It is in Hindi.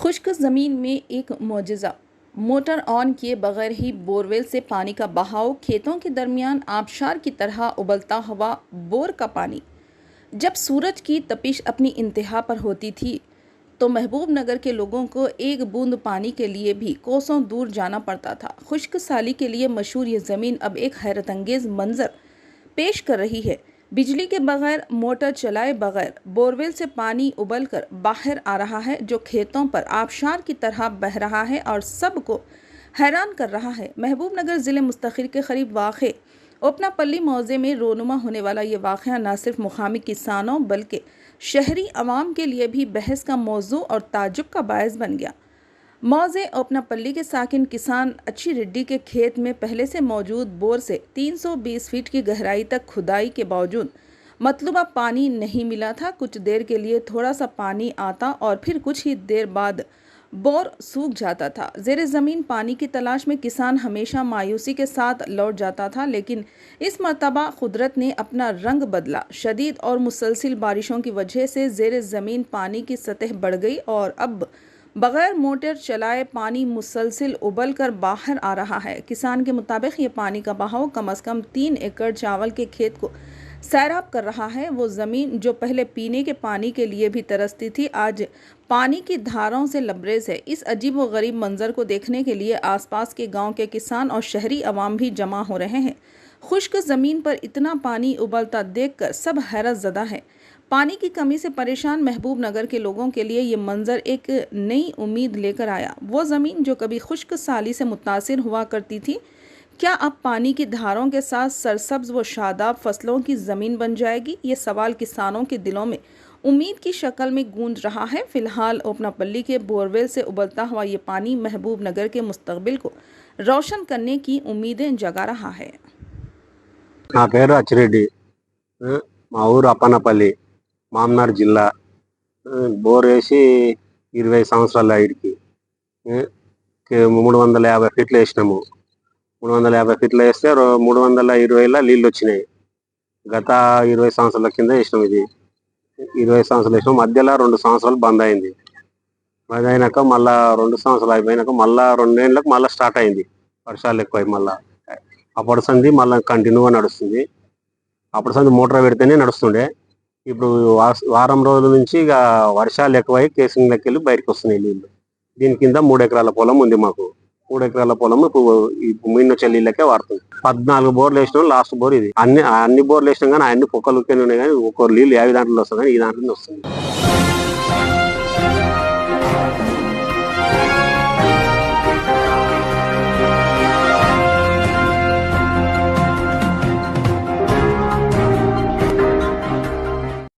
खुश्क ज़मीन में एक मोजज़ा। मोटर ऑन किए बगैर ही बोरवेल से पानी का बहाव, खेतों के दरमियान आबशार की तरह उबलता हुआ बोर का पानी। जब सूरज की तपिश अपनी इंतहा पर होती थी तो महबूब नगर के लोगों को एक बूंद पानी के लिए भी कोसों दूर जाना पड़ता था। खुश्क साली के लिए मशहूर ये ज़मीन अब एक हैरतअंगेज़ मंजर पेश कर रही है। बिजली के बगैर, मोटर चलाए बगैर बोरवेल से पानी उबलकर बाहर आ रहा है, जो खेतों पर आबशार की तरह बह रहा है और सबको हैरान कर रहा है। महबूब नगर ज़िले मुस्तखिर के करीब वाक़े ओपनापल्ली मौज़े में रोनुमा होने वाला ये वाक़या न सिर्फ मुकामी किसानों बल्कि शहरी अवाम के लिए भी बहस का मौजू और ताज्जुब का बायस बन गया। मौज़े ओपनापल्ली के साकिन किसान अच्छी रेड्डी के खेत में पहले से मौजूद बोर से 320 फीट की गहराई तक खुदाई के बावजूद मतलूबा पानी नहीं मिला था। कुछ देर के लिए थोड़ा सा पानी आता और फिर कुछ ही देर बाद बोर सूख जाता था। ज़ेरे ज़मीन पानी की तलाश में किसान हमेशा मायूसी के साथ लौट जाता था, लेकिन इस मरतबा कुदरत ने अपना रंग बदला। शदीद और मुसलसिल बारिशों की वजह से ज़ेरे ज़मीन पानी की सतह बढ़ गई और अब बगैर मोटर चलाए पानी मुसलसिल उबल कर बाहर आ रहा है। किसान के मुताबिक ये पानी का बहाव कम से कम 3 एकड़ चावल के खेत को सैराब कर रहा है। वो ज़मीन जो पहले पीने के पानी के लिए भी तरसती थी, आज पानी की धाराओं से लबरेज है। इस अजीब व गरीब मंजर को देखने के लिए आसपास के गांव के किसान और शहरी अवाम भी जमा हो रहे हैं। खुश्क ज़मीन पर इतना पानी उबलता देखकर सब हैरत ज़दा है। पानी की कमी से परेशान महबूब नगर के लोगों के लिए ये मंजर एक नई उम्मीद लेकर आया। वो ज़मीन जो कभी खुश्क साली से मुतासिर हुआ करती थी, क्या अब पानी की धारों के साथ सरसब्ज व शादाब फसलों की ज़मीन बन जाएगी? ये सवाल किसानों के दिलों में उम्मीद की शक्ल में गूंज रहा है। फिलहाल ओपनापल्ली के बोरवेल से उबलता हुआ ये पानी महबूब नगर के मुस्तकबिल को रोशन करने की उम्मीदें जगा रहा है। నా పేరు అచ్చిరెడ్డి. మా ఊరు అప్పన్నపల్లి, మామనార్ జిల్లా. బోర్ వేసి 20 సంవత్సరాలు ఈడికి. 350 ఫీట్లు వేసినాము. 350 ఫీట్లు వేస్తే 320ల నీళ్ళు వచ్చినాయి. గత 20 సంవత్సరాల కింద వేసినాం. ఇది 20 సంవత్సరాలు వేసినాం. మధ్యలో 2 సంవత్సరాలు బంద్ అయింది. బంద్ అయినాక మళ్ళా 2 సంవత్సరాలు అయిపోయినాక మళ్ళా 2 ఏళ్ళకి మళ్ళీ స్టార్ట్ అయింది. వర్షాలు ఎక్కువై మళ్ళా అప్పటి సంది మళ్ళీ కంటిన్యూగా నడుస్తుంది. అప్పటి సంది మోటార్ పెడితేనే నడుస్తుండే. ఇప్పుడు వారం రోజుల నుంచి ఇక వర్షాలు ఎక్కువై కేసింగ్లకి వెళ్ళి బయటకు వస్తున్నాయి నీళ్ళు. దీని కింద 3 ఎకరాల పొలం ఉంది మాకు. 3 ఎకరాల పొలం ఇప్పుడు ఈ మిన్న చెల్లిళ్ళకే వాడుతుంది. 14 బోర్లు వేసినాం. లాస్ట్ బోర్ ఇది. అన్ని బోర్లు వేసినాం కానీ అన్ని పొక్కలుకే ఉన్నాయి, కానీ ఒక్కొక్క నీళ్ళు ఏ దాంట్లో వస్తుంది కానీ ఈ దాంట్లో వస్తుంది.